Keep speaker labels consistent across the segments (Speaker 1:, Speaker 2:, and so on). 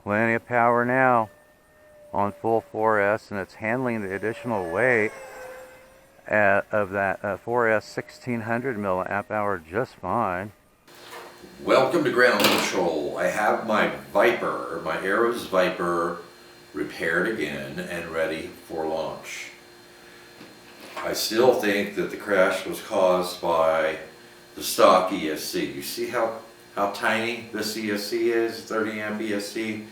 Speaker 1: Plenty of power now on full 4S, and it's handling the additional weight of that 4S 1600 milliamp hour just fine.
Speaker 2: Welcome to Ground Control. I have my Viper, my Aeros Viper, repaired again and ready for launch. I still think that the crash was caused by the stock ESC. You see how tiny this ESC is, 30 amp ESC?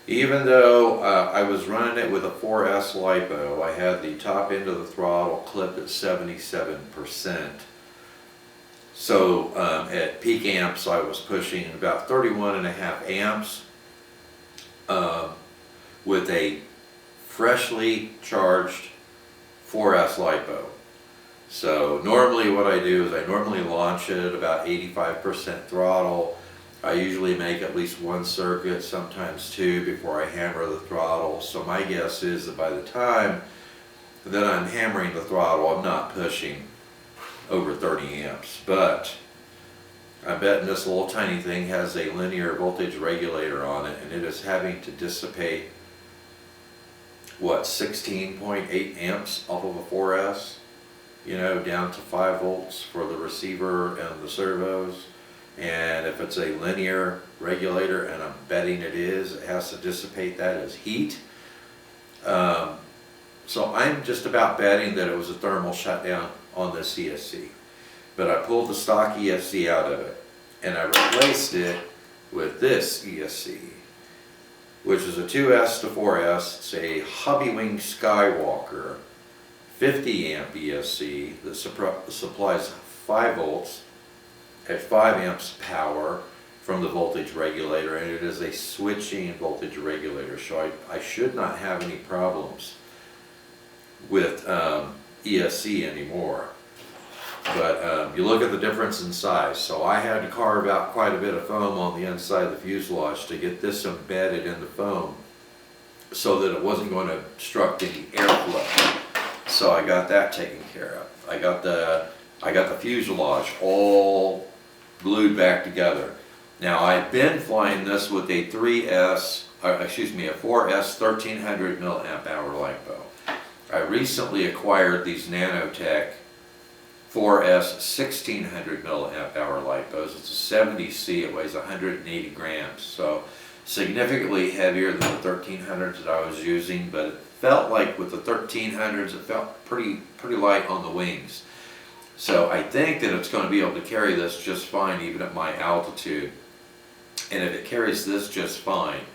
Speaker 2: Even though I was running it with a 4S LiPo, I had the top end of the throttle clipped at 77%. So at peak amps I was pushing about 31.5 amps with a freshly charged 4S LiPo. So normally what I do is I normally launch it at about 85% throttle. I usually make at least one circuit, sometimes two, before I hammer the throttle. So my guess is that by the time that I'm hammering the throttle, I'm not pushing over 30 amps. But I bet this little tiny thing has a linear voltage regulator on it, and it is having to dissipate, what, 16.8 amps off of a 4S? You know, down to 5 volts for the receiver and the servos. And if it's a linear regulator, and I'm betting it is, it has to dissipate that as heat. So I'm just about betting that it was a thermal shutdown on this ESC. But I pulled the stock ESC out of it, and I replaced it with this ESC, which is a 2S to 4S. It's a Hobbywing Skywalker 50 amp ESC that supplies 5 volts at 5 amps power from the voltage regulator, and it is a switching voltage regulator, so I should not have any problems with ESC anymore. But you look at the difference in size. So I had to carve out quite a bit of foam on the inside of the fuselage to get this embedded in the foam so that it wasn't going to obstruct any airflow. So I got that taken care of. I got the fuselage all glued back together. Now I've been flying this with a 4S 1300 milliamp hour LiPo. I recently acquired these Nano-Tech 4S 1600 milliamp hour LiPos. It's a 70C, it weighs 180 grams, so significantly heavier than the 1300s that I was using, but it felt like with the 1300s, it felt pretty light on the wings. So I think that it's going to be able to carry this just fine even at my altitude. And if it carries this just fine,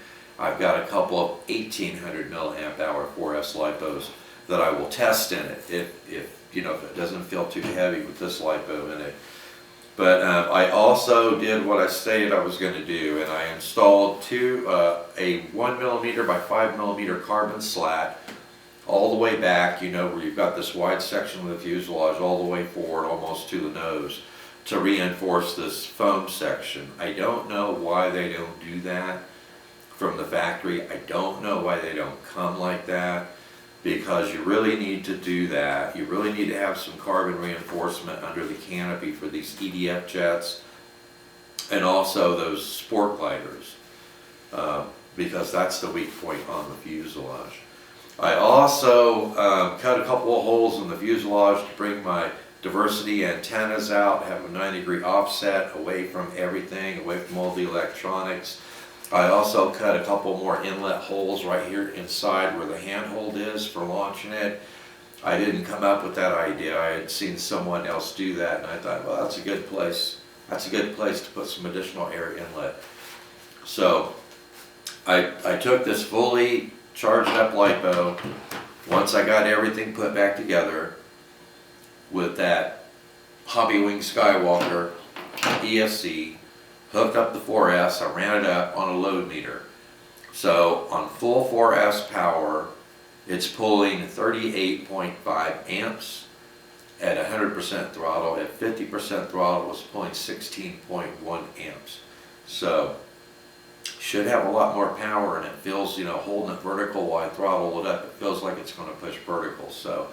Speaker 2: I've got a couple of 1800 milliamp hour 4S LiPos that I will test in it if it doesn't feel too heavy with this LiPo in it. But I also did what I stated I was going to do, and I installed a 1mm by 5mm carbon slat all the way back, where you've got this wide section of the fuselage all the way forward almost to the nose to reinforce this foam section. I don't know why they don't do that from the factory. I don't know why they don't come like that, because you really need to do that. You really need to have some carbon reinforcement under the canopy for these EDF jets and also those sport gliders, because that's the weak point on the fuselage. I also cut a couple of holes in the fuselage to bring my diversity antennas out, have a 9-degree offset away from everything, away from all the electronics. I also cut a couple more inlet holes right here inside where the handhold is for launching it. I didn't come up with that idea. I had seen someone else do that, and I thought, well, that's a good place. That's a good place to put some additional air inlet. So I took this fully charged up LiPo, once I got everything put back together with that Hobbywing Skywalker ESC, hooked up the 4S, I ran it up on a load meter. So on full 4S power, it's pulling 38.5 amps at 100% throttle. At 50% throttle, it's pulling 16.1 amps. So should have a lot more power, and it feels, holding it vertical while I throttle it up, it feels like it's going to push vertical. So,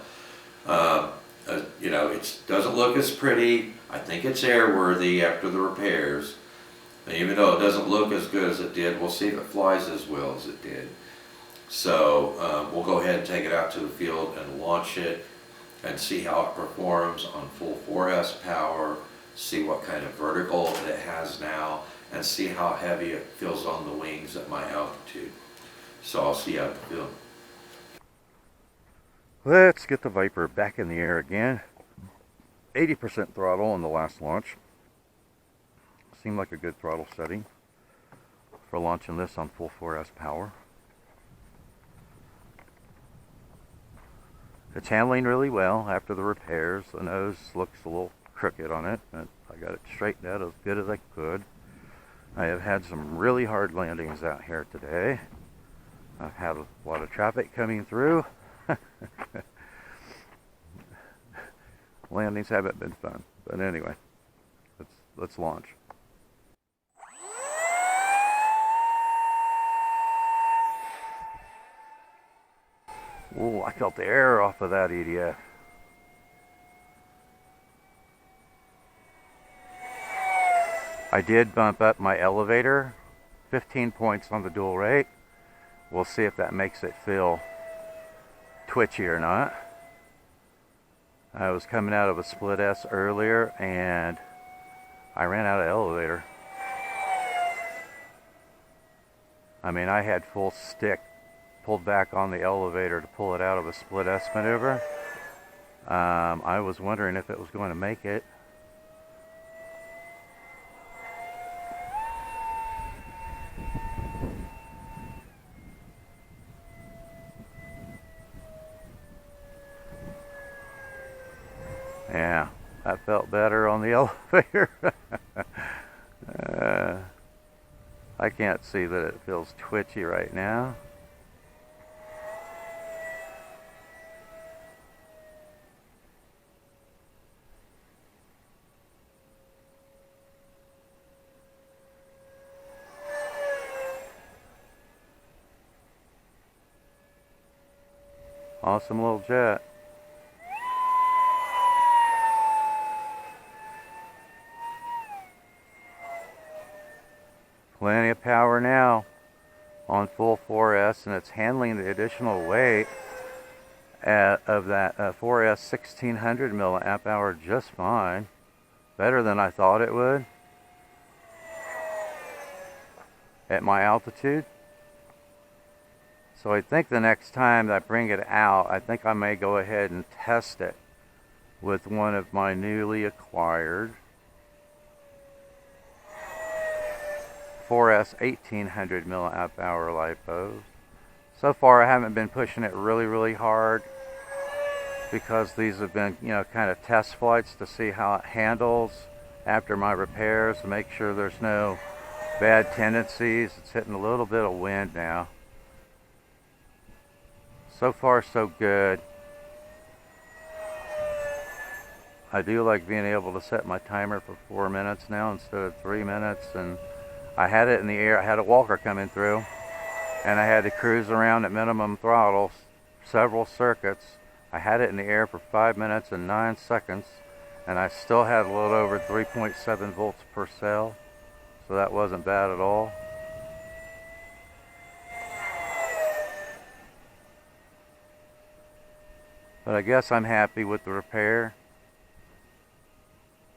Speaker 2: it doesn't look as pretty. I think it's airworthy after the repairs, And even though it doesn't look as good as it did, we'll see if it flies as well as it did. So we'll go ahead and take it out to the field and launch it and see how it performs on full 4S power, see what kind of vertical it has now, and see how heavy it feels on the wings at my altitude. So I'll see you out the field.
Speaker 1: Let's get the Viper back in the air again. 80% throttle on the last launch. Seemed like a good throttle setting for launching this on full 4S power. It's handling really well after the repairs. The nose looks a little crooked on it, but I got it straightened out as good as I could. I have had some really hard landings out here today. I've had a lot of traffic coming through. Landings haven't been fun, but anyway, let's launch. Ooh, I felt the air off of that EDF. I did bump up my elevator 15 points on the dual rate. We'll see if that makes it feel twitchy or not. I was coming out of a split S earlier and I ran out of elevator. I mean, I had full stick pulled back on the elevator to pull it out of a split S maneuver. I was wondering if it was going to make it. Yeah, that felt better on the elevator. I can't see that it feels twitchy right now. Awesome little jet. Plenty of power now on full 4S, and it's handling the additional weight of that 4S 1600 milliamp hour just fine. Better than I thought it would at my altitude. So I think the next time I bring it out, I think I may go ahead and test it with one of my newly acquired 4S 1800 milliamp hour LIPOs. So far I haven't been pushing it really hard because these have been, kind of test flights to see how it handles after my repairs, to make sure there's no bad tendencies. It's hitting a little bit of wind now. So far so good. I do like being able to set my timer for 4 minutes now instead of 3 minutes, and I had it in the air. I had a walker coming through and I had to cruise around at minimum throttle several circuits. I had it in the air for 5 minutes and 9 seconds, and I still had a little over 3.7 volts per cell, so that wasn't bad at all. But I guess I'm happy with the repair,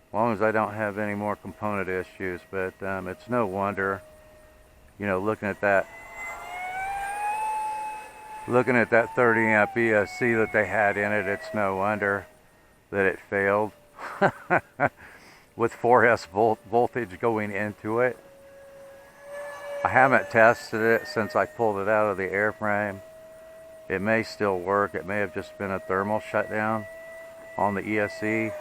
Speaker 1: as long as I don't have any more component issues. But it's no wonder, looking at that 30 amp ESC that they had in it, it's no wonder that it failed with 4S voltage going into it. I haven't tested it since I pulled it out of the airframe. It may still work. It may have just been a thermal shutdown on the ESC.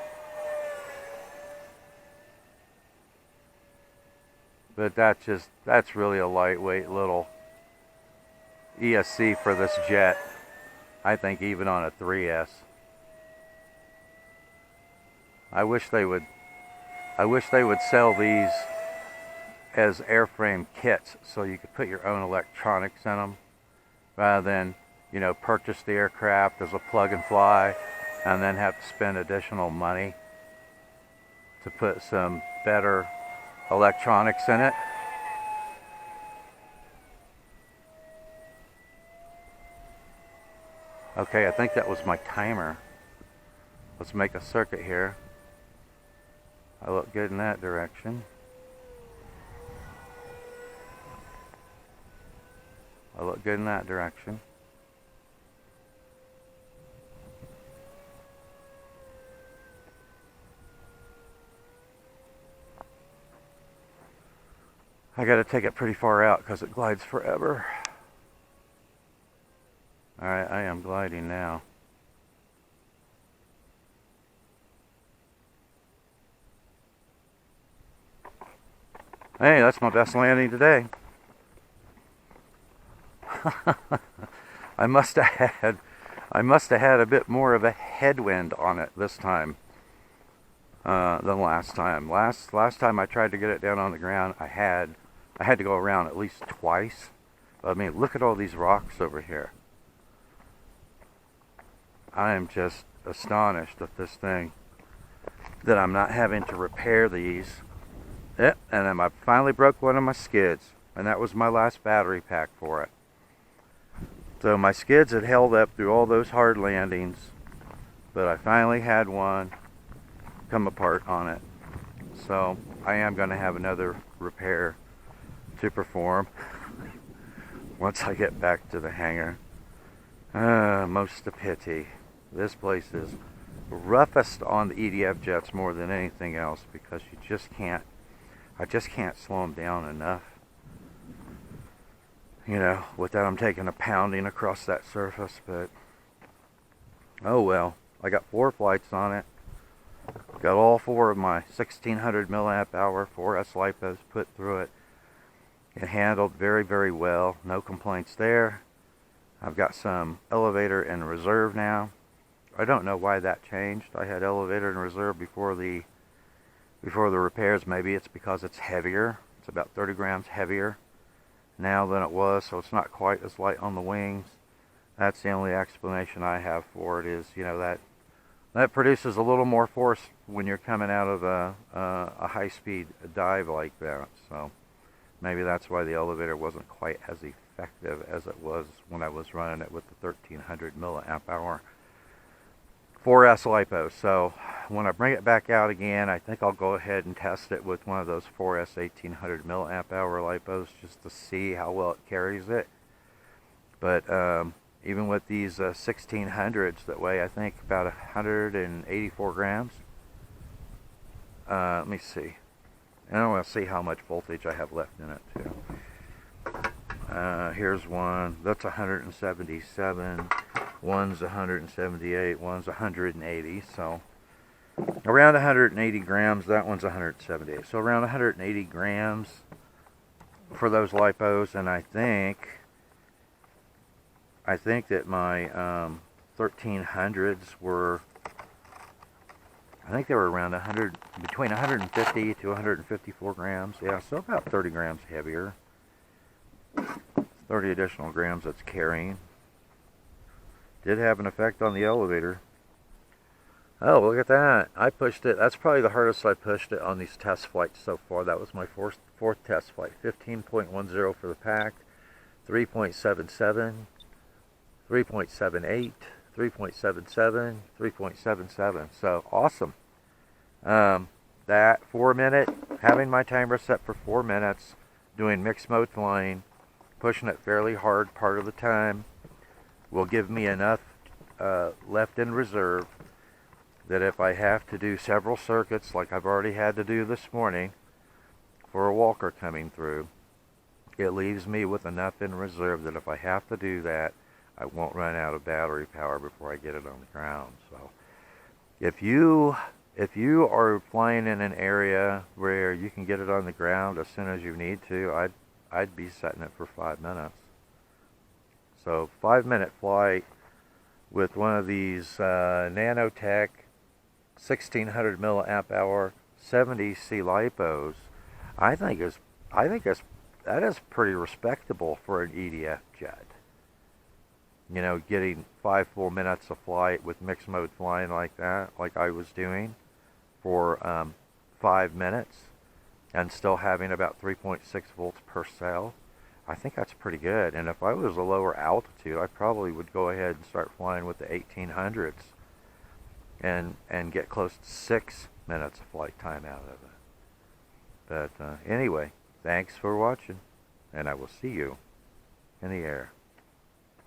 Speaker 1: But that's really a lightweight little ESC for this jet. I think even on a 3S. I wish they would sell these as airframe kits so you could put your own electronics in them rather than purchase the aircraft as a plug and fly and then have to spend additional money to put some better electronics in it. Okay, I think that was my timer. Let's make a circuit here. I look good in that direction. I look good in that direction. I gotta take it pretty far out because it glides forever. Alright, I am gliding now. Hey, that's my best landing today. I must have had a bit more of a headwind on it this time than last time. Last time I tried to get it down on the ground, I had to go around at least twice. I mean, look at all these rocks over here. I am just astonished at this thing that I'm not having to repair these. Yep, and then I finally broke one of my skids, and that was my last battery pack for it. So my skids had held up through all those hard landings, but I finally had one come apart on it. So I am going to have another repair to perform once I get back to the hangar. Most a pity. This place is roughest on the EDF jets more than anything else because you just can't, I just can't slow them down enough. You know, without them taking a pounding across that surface, but oh well. I got 4 flights on it. Got all 4 of my 1600 milliamp hour 4S LIPOs put through it. It handled very, very well. No complaints there. I've got some elevator in reserve now. I don't know why that changed. I had elevator in reserve before the repairs. Maybe it's because it's heavier. It's about 30 grams heavier now than it was, so it's not quite as light on the wings. That's the only explanation I have for it, is, you know, that produces a little more force when you're coming out of a high-speed dive like that. So maybe that's why the elevator wasn't quite as effective as it was when I was running it with the 1300 milliamp hour 4S LIPO. So when I bring it back out again, I think I'll go ahead and test it with one of those 4S 1800 milliamp hour LIPOs just to see how well it carries it. But even with these 1600s that weigh, I think, about 184 grams. Let me see. And I want to see how much voltage I have left in it too. Here's one. That's 177. One's 178. One's 180. So around 180 grams. That one's 178. So around 180 grams for those LIPOs. And I think that my 1300s were, I think they were around between 150 to 154 grams. Yeah, so about 30 grams heavier. 30 additional grams that's carrying. Did have an effect on the elevator. Oh, look at that. I pushed it. That's probably the hardest I pushed it on these test flights so far. That was my fourth test flight. 15.10 for the pack. 3.77. 3.78. 3.77. 3.77. So awesome. That 4 minute, having my timer set for 4 minutes, doing mixed mode flying, pushing it fairly hard part of the time, will give me enough left in reserve that if I have to do several circuits like I've already had to do this morning for a walker coming through, it leaves me with enough in reserve that if I have to do that, I won't run out of battery power before I get it on the ground. So if you are flying in an area where you can get it on the ground as soon as you need to, I'd be setting it for 5 minutes. So 5-minute flight with one of these Nano-Tech 1600 milliamp hour 70C LIPOs, I think that is pretty respectable for an EDF jet. You know, getting 5 full minutes of flight with mixed mode flying like that, like I was doing for 5 minutes, and still having about 3.6 volts per cell, I think that's pretty good. And if I was a lower altitude, I probably would go ahead and start flying with the 1800s and get close to 6 minutes of flight time out of it. But anyway, thanks for watching, and I will see you in the air.